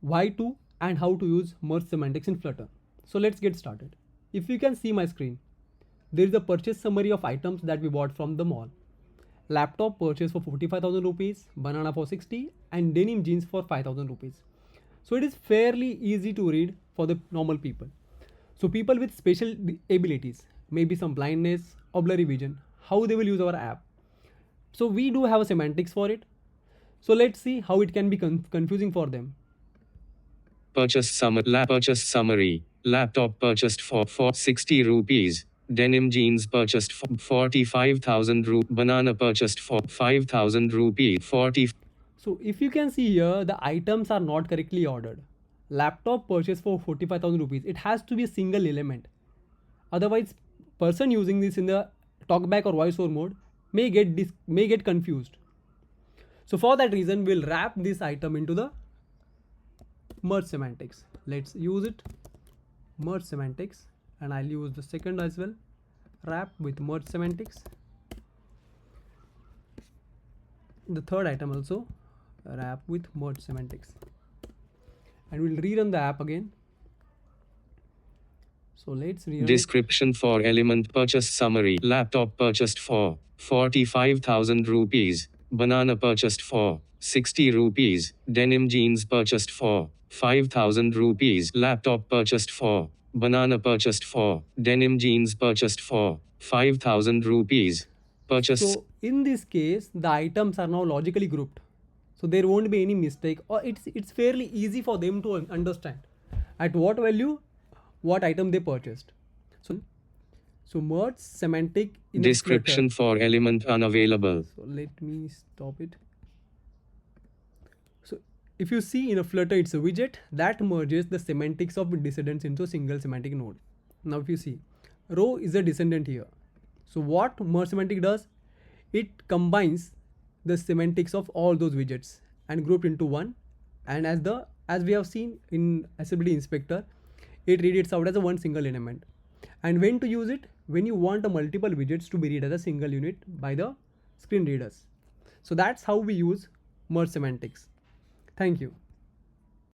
why to and how to use merge semantics in Flutter. So let's get started. If you can see my screen, there is a purchase summary of items that we bought from the mall. Laptop purchase for 45,000 rupees, banana for 60 and denim jeans for 5,000 rupees. So it is fairly easy to read for the normal people. So people with special abilities, maybe some blindness or blurry vision, how they will use our app. So we do have a semantics for it. So let's see how it can be confusing for them. Purchase summary. Laptop purchased for 60 rupees. Denim jeans purchased for 45,000 rupees. Banana purchased for 5,000 rupees. So if you can see here, the items are not correctly ordered. Laptop purchased for 45,000 rupees. It has to be a single element. Otherwise, person using this in the talkback or voiceover mode may get confused. So for that reason, we'll wrap this item into the merge semantics. Let's use it, merge semantics, and I'll use the second as well, wrap with merge semantics. The third item also wrap with merge semantics, and we'll rerun the app again. So let's rerun description for element purchase summary. Laptop purchased for 45,000 rupees. Banana purchased for 60 rupees. Denim jeans purchased for 5,000 rupees. Laptop purchased for. Banana purchased for. Denim jeans purchased for 5,000 rupees. Purchase. So in this case, the items are now logically grouped. So there won't be any mistake, or it's fairly easy for them to understand at what value, what item they purchased. So merge semantic in description for element unavailable. So let me stop it. So if you see in a Flutter, it's a widget that merges the semantics of descendants into a single semantic node. Now if you see, row is a descendant here. So what merge semantic does, it combines the semantics of all those widgets and grouped into one. And as we have seen in accessibility inspector, it reads it out as a one single element. And when to use it? When you want a multiple widgets to be read as a single unit by the screen readers. So that's how we use merge semantics. Thank you.